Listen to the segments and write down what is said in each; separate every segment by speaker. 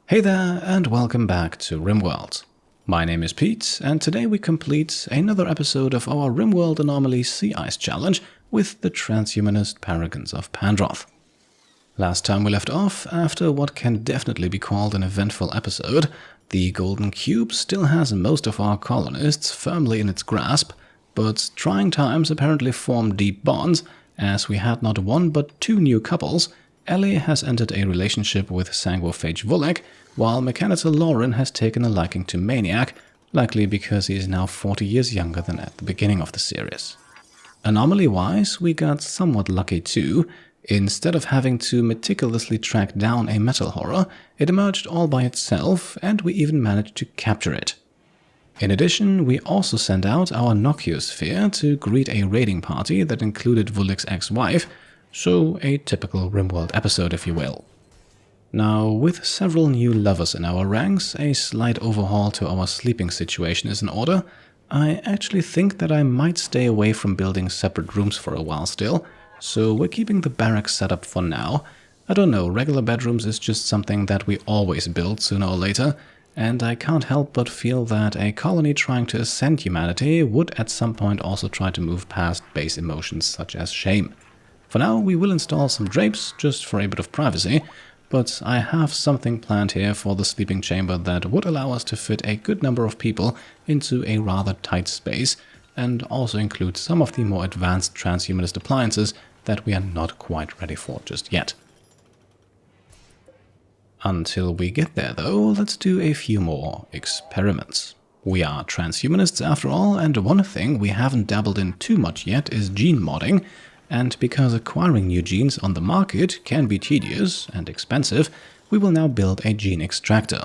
Speaker 1: Hey there, and welcome back to Rimworld. My name is Pete, and today we complete another episode of our Rimworld Anomaly Sea Ice Challenge with the transhumanist paragons of Pandroth. Last time we left off, after what can definitely be called an eventful episode, the Golden Cube still has most of our colonists firmly in its grasp, but trying times apparently form deep bonds, as we had not one but two new couples. Ellie has entered a relationship with Sanguophage Vulek, while Mechanical Lauren has taken a liking to Maniac, likely because he is now 40 years younger than at the beginning of the series. Anomaly-wise, we got somewhat lucky too. Instead of having to meticulously track down a metal horror, it emerged all by itself, and we even managed to capture it. In addition, we also sent out our Nocuosphere to greet a raiding party that included Vulek's ex-wife, so a typical Rimworld episode, if you will. Now, with several new lovers in our ranks, a slight overhaul to our sleeping situation is in order. I actually think that I might stay away from building separate rooms for a while still, so we're keeping the barracks set up for now. I don't know, regular bedrooms is just something that we always build sooner or later, and I can't help but feel that a colony trying to ascend humanity would at some point also try to move past base emotions such as shame. For now, we will install some drapes, just for a bit of privacy, but I have something planned here for the sleeping chamber that would allow us to fit a good number of people into a rather tight space, and also include some of the more advanced transhumanist appliances that we are not quite ready for just yet. Until we get there though, let's do a few more experiments. We are transhumanists after all, and one thing we haven't dabbled in too much yet is gene modding. And because acquiring new genes on the market can be tedious and expensive, we will now build a gene extractor.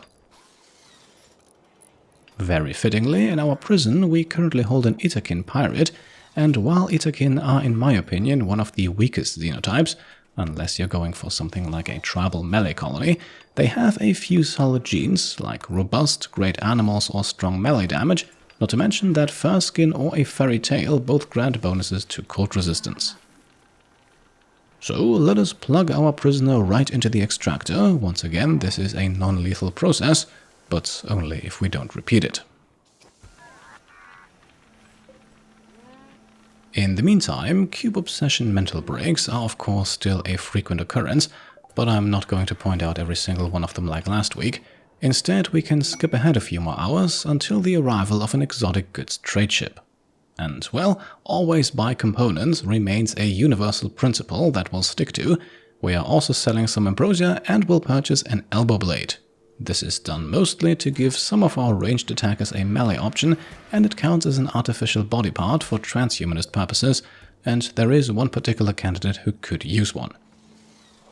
Speaker 1: Very fittingly, in our prison we currently hold an Itakin pirate, and while Itakin are in my opinion one of the weakest xenotypes, unless you're going for something like a tribal melee colony, they have a few solid genes like robust, great animals or strong melee damage, not to mention that fur skin or a furry tail both grant bonuses to cold resistance. So let us plug our prisoner right into the extractor. Once again, this is a non-lethal process, but only if we don't repeat it. In the meantime, cube obsession mental breaks are of course still a frequent occurrence, but I'm not going to point out every single one of them like last week. Instead, we can skip ahead a few more hours until the arrival of an exotic goods trade ship. And, well, always buy components remains a universal principle that we'll stick to. We are also selling some ambrosia and will purchase an elbow blade. This is done mostly to give some of our ranged attackers a melee option, and it counts as an artificial body part for transhumanist purposes, and there is one particular candidate who could use one.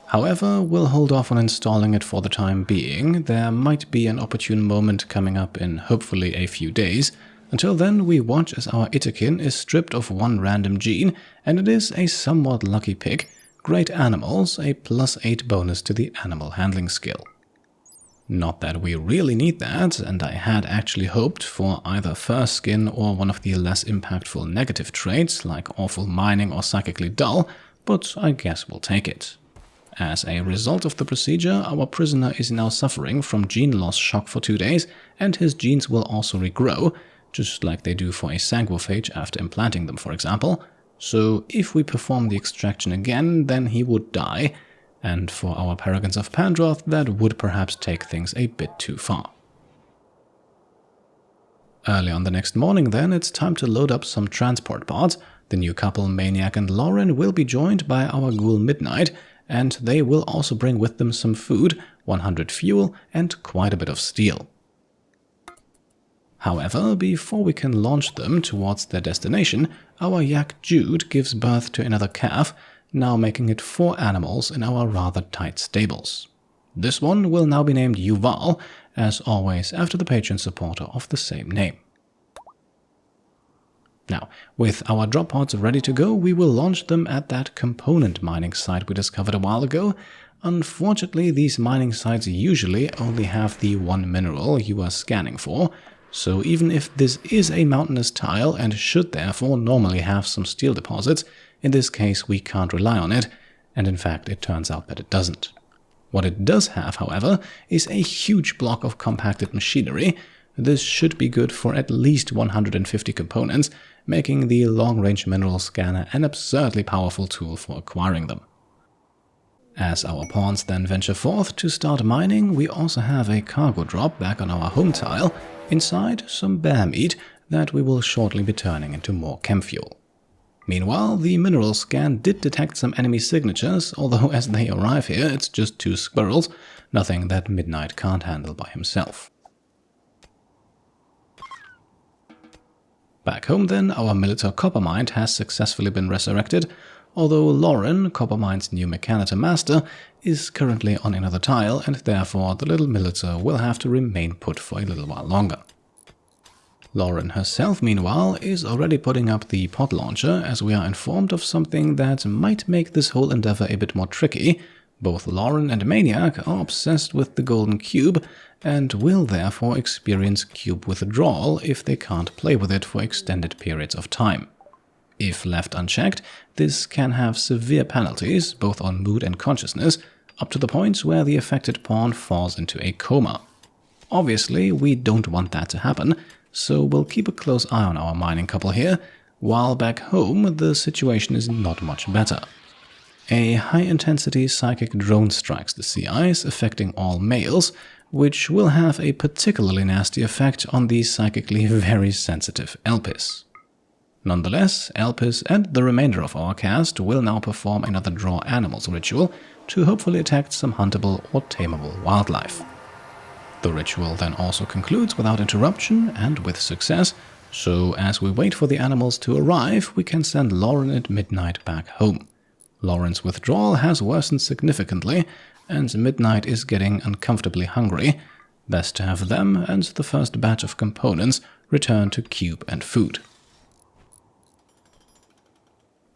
Speaker 1: However, we'll hold off on installing it for the time being. There might be an opportune moment coming up in hopefully a few days. Until then, we watch as our Itakin is stripped of one random gene, and it is a somewhat lucky pick, Great Animals, a +8 bonus to the animal handling skill. Not that we really need that, and I had actually hoped for either fur skin or one of the less impactful negative traits like awful mining or psychically dull, but I guess we'll take it. As a result of the procedure, our prisoner is now suffering from gene loss shock for 2 days, and his genes will also regrow, just like they do for a sanguophage after implanting them, for example. So if we perform the extraction again, then he would die, and for our paragons of Pandroth, that would perhaps take things a bit too far. Early on the next morning then, it's time to load up some transport pods. The new couple, Maniac and Lauren, will be joined by our ghoul Midnight, and they will also bring with them some food, 100 fuel, and quite a bit of steel. However, before we can launch them towards their destination, our yak Jude gives birth to another calf, now making it 4 animals in our rather tight stables. This one will now be named Yuval, as always after the patron supporter of the same name. Now, with our drop pods ready to go, we will launch them at that component mining site we discovered a while ago. Unfortunately, these mining sites usually only have the one mineral you are scanning for, so even if this is a mountainous tile and should therefore normally have some steel deposits, in this case we can't rely on it, and in fact it turns out that it doesn't. What it does have, however, is a huge block of compacted machinery. This should be good for at least 150 components, making the long-range mineral scanner an absurdly powerful tool for acquiring them. As our pawns then venture forth to start mining, we also have a cargo drop back on our home tile, inside some bear meat that we will shortly be turning into more chem fuel. Meanwhile, the mineral scan did detect some enemy signatures, although as they arrive here it's just 2 squirrels, nothing that Midnight can't handle by himself. Back home then, our Militor Coppermind has successfully been resurrected, although Lauren, Coppermind's new Mechanitor Master, is currently on another tile, and therefore the little Militor will have to remain put for a little while longer. Lauren herself, meanwhile, is already putting up the pod launcher, as we are informed of something that might make this whole endeavor a bit more tricky. Both Lauren and Maniac are obsessed with the golden cube, and will therefore experience cube withdrawal if they can't play with it for extended periods of time. If left unchecked, this can have severe penalties, both on mood and consciousness, up to the point where the affected pawn falls into a coma. Obviously, we don't want that to happen, so we'll keep a close eye on our mining couple here, while back home the situation is not much better. A high-intensity psychic drone strikes the sea ice, affecting all males, which will have a particularly nasty effect on the psychically very sensitive Elpis. Nonetheless, Elpis and the remainder of our cast will now perform another Draw Animals ritual to hopefully attack some huntable or tameable wildlife. The ritual then also concludes without interruption and with success, so as we wait for the animals to arrive, we can send Lauren and Midnight back home. Lauren's withdrawal has worsened significantly, and Midnight is getting uncomfortably hungry. Best to have them and the first batch of components return to cube and food.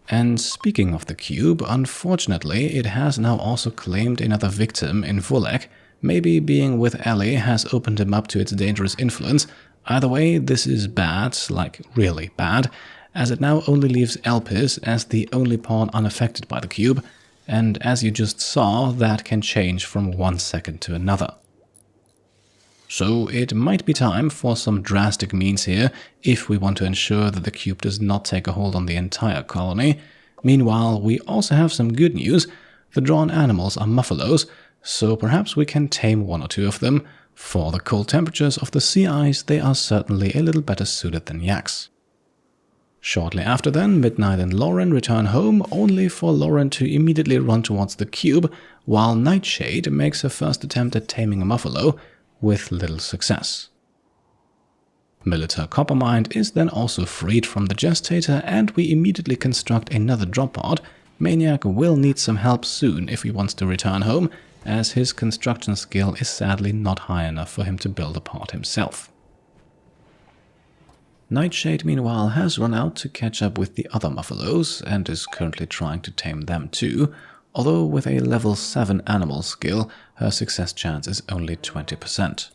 Speaker 1: And speaking of the cube, unfortunately it has now also claimed another victim in Vulek. Maybe being with Ellie has opened him up to its dangerous influence. Either way, this is bad, like really bad, as it now only leaves Elpis as the only pawn unaffected by the cube, and as you just saw, that can change from 1 second to another. So it might be time for some drastic means here if we want to ensure that the cube does not take a hold on the entire colony. Meanwhile, we also have some good news. The drawn animals are muffalos, so perhaps we can tame 1 or 2 of them. For the cold temperatures of the sea ice, they are certainly a little better suited than yaks. Shortly after then, Midnight and Lauren return home, only for Lauren to immediately run towards the cube, while Nightshade makes her first attempt at taming a muffalo, with little success. Militor Coppermind is then also freed from the gestator, and we immediately construct another drop pod. Maniac will need some help soon if he wants to return home, as his construction skill is sadly not high enough for him to build a pod himself. Nightshade, meanwhile, has run out to catch up with the other muffalos and is currently trying to tame them too, although with a level 7 animal skill, her success chance is only 20%.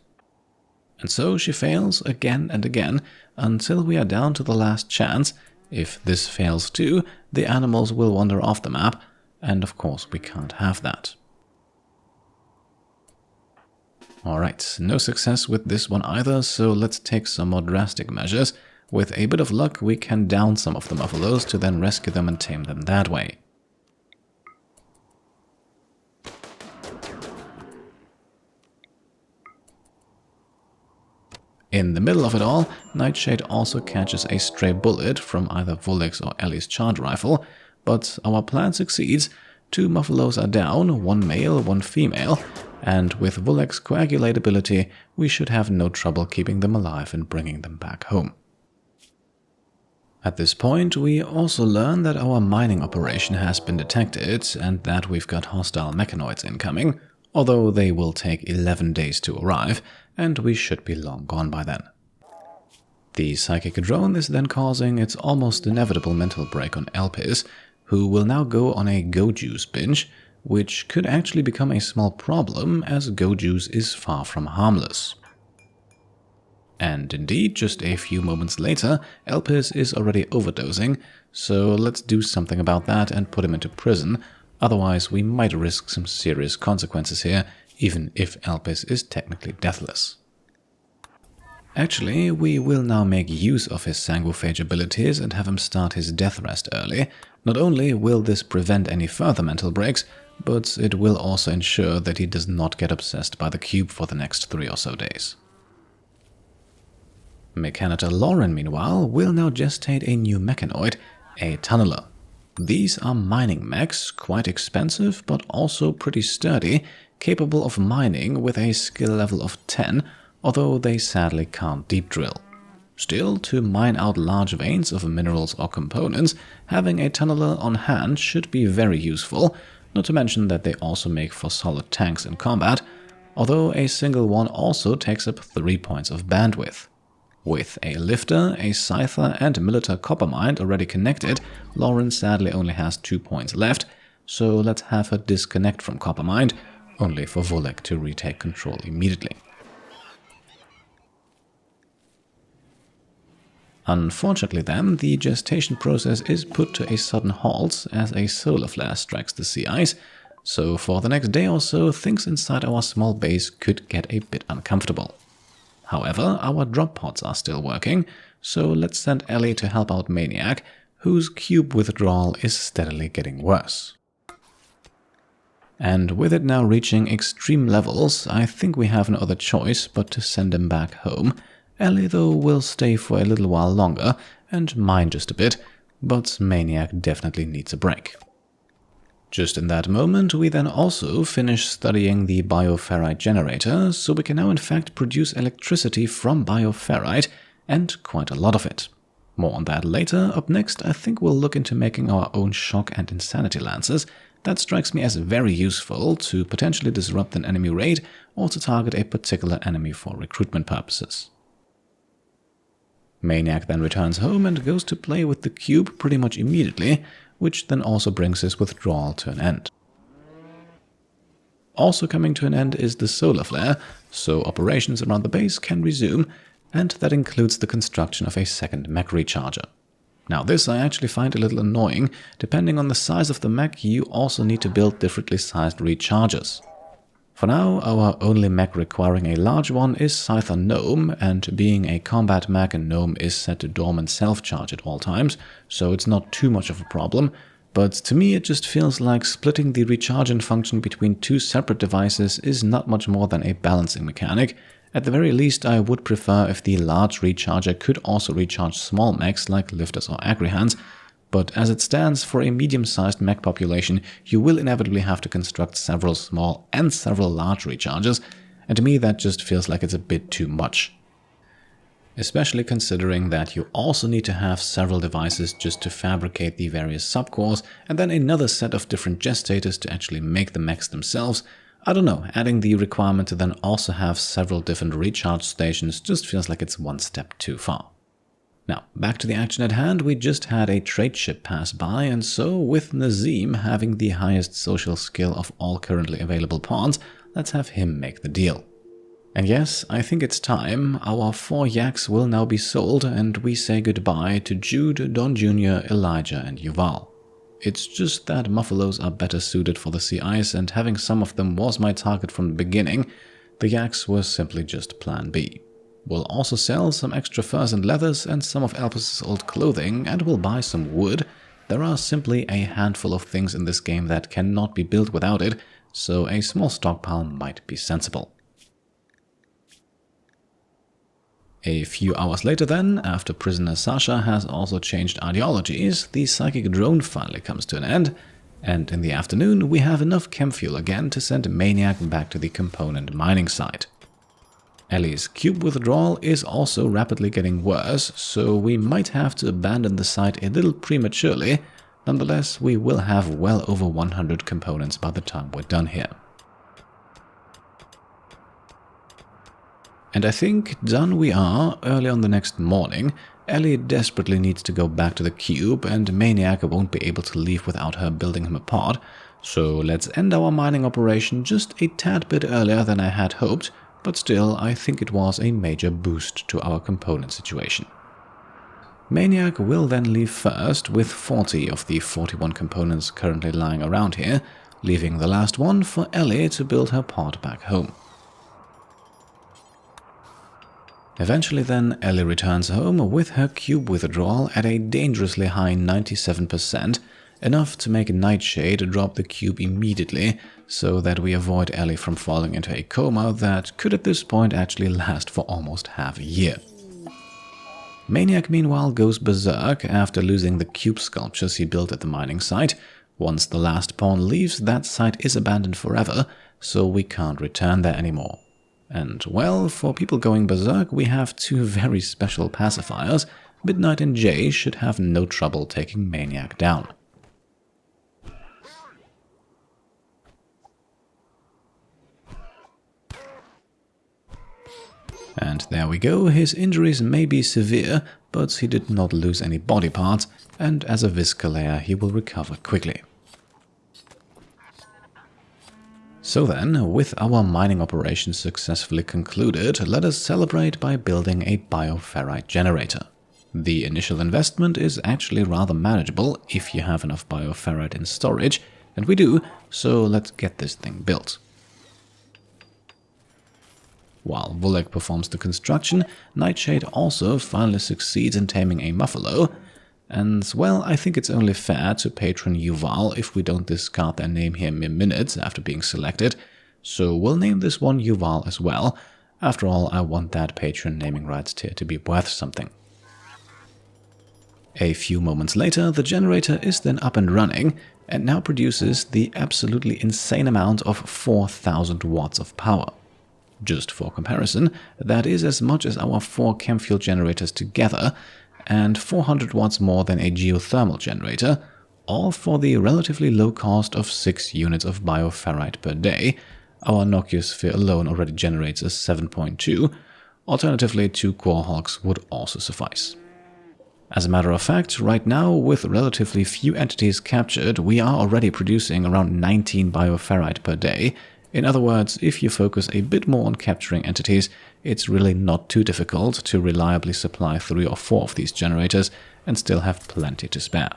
Speaker 1: And so she fails again and again until we are down to the last chance. If this fails too, the animals will wander off the map, and of course we can't have that. Alright, no success with this one either, so let's take some more drastic measures. With a bit of luck, we can down some of the muffalos to then rescue them and tame them that way. In the middle of it all, Nightshade also catches a stray bullet from either Vulek's or Ellie's charge rifle, but our plan succeeds. 2 muffalos are down, 1 male, 1 female, and with Vulek's coagulate ability, we should have no trouble keeping them alive and bringing them back home. At this point, we also learn that our mining operation has been detected and that we've got hostile mechanoids incoming, although they will take 11 days to arrive, and we should be long gone by then. The psychic drone is then causing its almost inevitable mental break on Elpis, who will now go on a go-juice binge, which could actually become a small problem as go-juice is far from harmless. And indeed, just a few moments later, Elpis is already overdosing, so let's do something about that and put him into prison, Otherwise, we might risk some serious consequences here, even if Elpis is technically deathless. Actually, we will now make use of his sanguiphage abilities and have him start his death rest early. Not only will this prevent any further mental breaks, but it will also ensure that he does not get obsessed by the cube for the next 3 or so days. Mechanitor Lauren, meanwhile, will now gestate a new mechanoid, a tunneler. These are mining mechs, quite expensive but also pretty sturdy, capable of mining with a skill level of 10, although they sadly can't deep drill. Still, to mine out large veins of minerals or components, having a tunneler on hand should be very useful, not to mention that they also make for solid tanks in combat, although a single one also takes up 3 points of bandwidth. With a lifter, a scyther and military copper mine already connected, Lauren sadly only has 2 points left, so let's have her disconnect from copper mine, only for Volek to retake control immediately. Unfortunately then, the gestation process is put to a sudden halt as a solar flare strikes the sea ice, so for the next day or so things inside our small base could get a bit uncomfortable. However, our drop pods are still working, so let's send Ellie to help out Maniac, whose cube withdrawal is steadily getting worse. And with it now reaching extreme levels, I think we have no other choice but to send him back home. Ellie, though, will stay for a little while longer and mine just a bit, but Maniac definitely needs a break. Just in that moment, we then also finish studying the bioferrite generator, so we can now in fact produce electricity from bioferrite, and quite a lot of it. More on that later. Up next, I think we'll look into making our own shock and insanity lances. That strikes me as very useful to potentially disrupt an enemy raid or to target a particular enemy for recruitment purposes. Maniac then returns home and goes to play with the cube pretty much immediately, which then also brings his withdrawal to an end. Also coming to an end is the solar flare, so operations around the base can resume, and that includes the construction of a second mech recharger. Now this I actually find a little annoying. Depending on the size of the mech, you also need to build differently sized rechargers. For now, our only mech requiring a large one is Scyther Gnome, and being a combat mech, a Gnome is set to dormant self-charge at all times, so it's not too much of a problem, but to me it just feels like splitting the recharging function between 2 separate devices is not much more than a balancing mechanic. At the very least, I would prefer if the large recharger could also recharge small mechs like lifters or agri-hands, but as it stands, for a medium-sized mech population, you will inevitably have to construct several small and several large rechargers, and to me that just feels like it's a bit too much. Especially considering that you also need to have several devices just to fabricate the various subcores, and then another set of different gestators to actually make the mechs themselves. I don't know, adding the requirement to then also have several different recharge stations just feels like it's one step too far. Now, back to the action at hand, we just had a trade ship pass by, and so with Nazim having the highest social skill of all currently available pawns, let's have him make the deal. And yes, I think it's time. Our 4 yaks will now be sold, and we say goodbye to Jude, Don Jr., Elijah, and Yuval. It's just that Muffalos are better suited for the sea ice, and having some of them was my target from the beginning. The yaks were simply just plan B. We'll also sell some extra furs and leathers and some of Elpis' old clothing, and we'll buy some wood. There are simply a handful of things in this game that cannot be built without it, so a small stockpile might be sensible. A few hours later then, after prisoner Sasha has also changed ideologies, the psychic drone finally comes to an end, and in the afternoon we have enough chem fuel again to send Maniac back to the component mining site. Ellie's cube withdrawal is also rapidly getting worse, so we might have to abandon the site a little prematurely. Nonetheless, we will have well over 100 components by the time we're done here. And I think done we are. Early on the next morning, Ellie desperately needs to go back to the cube, and Maniac won't be able to leave without her building him a pod. So let's end our mining operation just a tad bit earlier than I had hoped, but still I think it was a major boost to our component situation. Maniac will then leave first with 40 of the 41 components currently lying around here, leaving the last one for Ellie to build her pod back home. Eventually then, Ellie returns home with her cube withdrawal at a dangerously high 97%, enough to make Nightshade drop the cube immediately, so that we avoid Ellie from falling into a coma that could at this point actually last for almost half a year. Maniac meanwhile goes berserk after losing the cube sculptures he built at the mining site. Once the last pawn leaves, that site is abandoned forever, so we can't return there anymore. And well, for people going berserk, we have two very special pacifiers. Midnight and Jay should have no trouble taking Maniac down. And there we go, his injuries may be severe, but he did not lose any body parts, and as a Viscalayer he will recover quickly. So then, with our mining operations successfully concluded, let us celebrate by building a bioferrite generator. The initial investment is actually rather manageable if you have enough bioferrite in storage, and we do, so let's get this thing built. While Vulek performs the construction, Nightshade also finally succeeds in taming a Muffalo, and well, I think it's only fair to patron Yuval if we don't discard their name here mere minutes after being selected, so we'll name this one Yuval as well. After all, I want that patron naming rights tier to be worth something. A few moments later, the generator is then up and running, and now produces the absolutely insane amount of 4000 watts of power. Just for comparison, that is as much as our 4 chem fuel generators together, and 400 watts more than a geothermal generator, all for the relatively low cost of 6 units of bioferrite per day. Our Nocusphere alone already generates a 7.2, alternatively 2 core hulks would also suffice. As a matter of fact, right now, with relatively few entities captured, we are already producing around 19 bioferrite per day. In other words, if you focus a bit more on capturing entities, it's really not too difficult to reliably supply 3 or 4 of these generators and still have plenty to spare.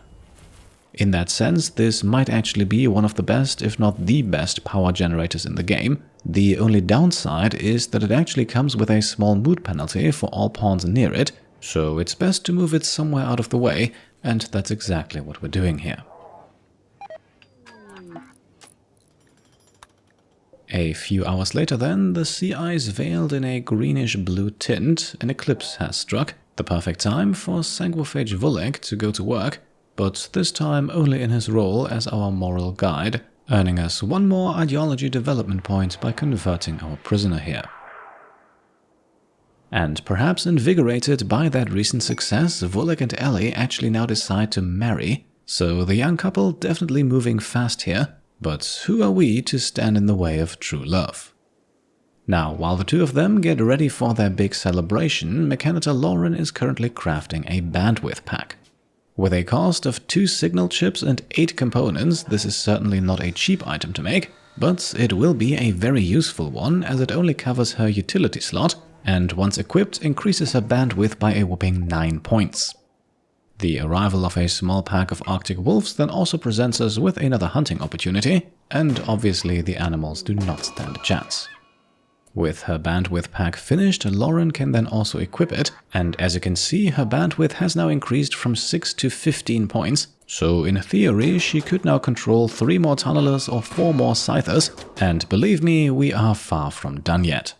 Speaker 1: In that sense, this might actually be one of the best, if not the best, power generators in the game. The only downside is that it actually comes with a small mood penalty for all pawns near it, so it's best to move it somewhere out of the way, and that's exactly what we're doing here. A few hours later then, the sea ice veiled in a greenish-blue tint, an eclipse has struck, the perfect time for Sanguiphage Vulek to go to work, but this time only in his role as our moral guide, earning us one more ideology development point by converting our prisoner here. And perhaps invigorated by that recent success, Vulek and Ellie actually now decide to marry, so the young couple definitely moving fast here. But who are we to stand in the way of true love? Now, while the two of them get ready for their big celebration, Mechanitor Lauren is currently crafting a bandwidth pack. With a cost of 2 signal chips and 8 components, this is certainly not a cheap item to make, but it will be a very useful one as it only covers her utility slot, and once equipped increases her bandwidth by a whopping 9 points. The arrival of a small pack of Arctic wolves then also presents us with another hunting opportunity, and obviously the animals do not stand a chance. With her bandwidth pack finished, Lauren can then also equip it, and as you can see, her bandwidth has now increased from 6 to 15 points, so in theory she could now control 3 more tunnelers or 4 more scythers, and believe me, we are far from done yet.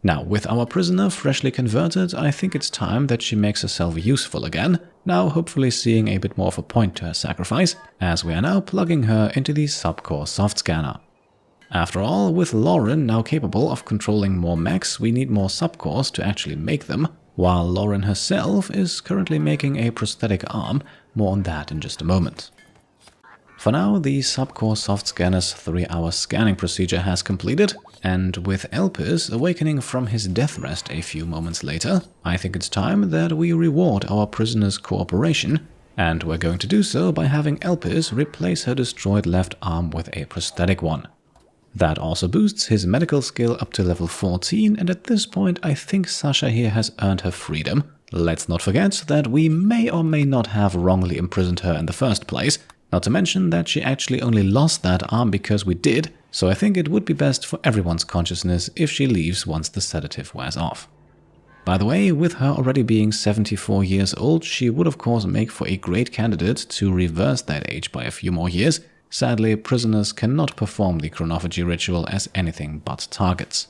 Speaker 1: Now, with our prisoner freshly converted, I think it's time that she makes herself useful again, now hopefully seeing a bit more of a point to her sacrifice, as we are now plugging her into the subcore soft scanner. After all, with Lauren now capable of controlling more mechs, we need more subcores to actually make them, while Lauren herself is currently making a prosthetic arm, more on that in just a moment. For now, the subcore soft scanner's 3-hour scanning procedure has completed, and with Elpis awakening from his death rest a few moments later, I think it's time that we reward our prisoner's cooperation, and we're going to do so by having Elpis replace her destroyed left arm with a prosthetic one. That also boosts his medical skill up to level 14, and at this point I think Sasha here has earned her freedom, Let's not forget that we may or may not have wrongly imprisoned her in the first place, not to mention that she actually only lost that arm because we did, so I think it would be best for everyone's consciousness if she leaves once the sedative wears off. By the way, with her already being 74 years old, she would of course make for a great candidate to reverse that age by a few more years. Sadly, prisoners cannot perform the chronophagy ritual as anything but targets.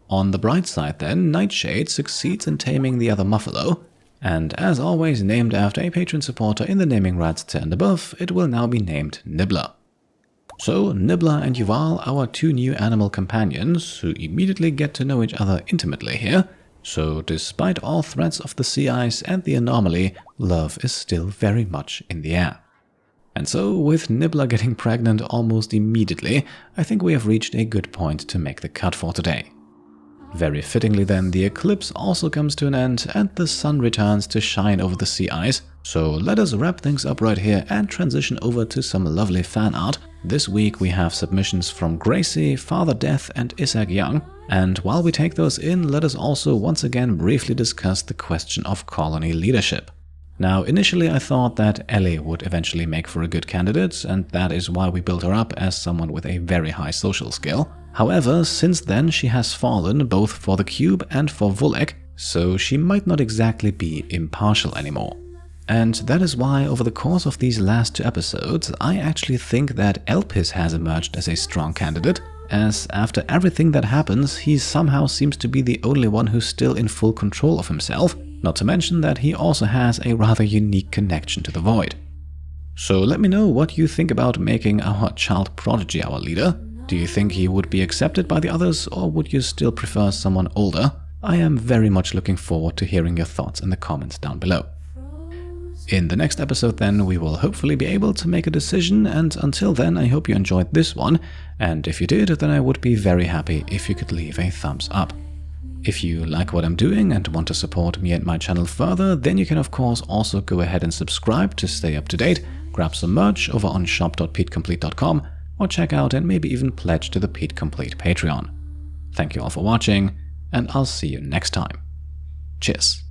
Speaker 1: On the bright side then, Nightshade succeeds in taming the other Muffalo, and as always named after a patron supporter in the naming rights tier and above, it will now be named Nibbler. So Nibbler and Yuval, our two new animal companions, who immediately get to know each other intimately here. So despite all threats of the sea ice and the anomaly, love is still very much in the air. And so, with Nibbler getting pregnant almost immediately, I think we have reached a good point to make the cut for today. Very fittingly then, the eclipse also comes to an end and the sun returns to shine over the sea ice. So let us wrap things up right here and transition over to some lovely fan art. This week we have submissions from Gracie, Father Death and Isaac Young. And while we take those in, let us also once again briefly discuss the question of colony leadership. Now, initially I thought that Ellie would eventually make for a good candidate, and that is why we built her up as someone with a very high social skill. However, since then she has fallen both for the cube and for Vulek, so she might not exactly be impartial anymore. And that is why over the course of these last 2 episodes, I actually think that Elpis has emerged as a strong candidate, as after everything that happens, he somehow seems to be the only one who's still in full control of himself, not to mention that he also has a rather unique connection to the void. So let me know what you think about making our child prodigy our leader. Do you think he would be accepted by the others, or would you still prefer someone older? I am very much looking forward to hearing your thoughts in the comments down below. In the next episode then, we will hopefully be able to make a decision, and until then I hope you enjoyed this one, and if you did, then I would be very happy if you could leave a thumbs up. If you like what I'm doing and want to support me and my channel further, then you can of course also go ahead and subscribe to stay up to date, grab some merch over on shop.petecomplete.com, or check out and maybe even pledge to the Pete Complete Patreon. Thank you all for watching, and I'll see you next time. Cheers.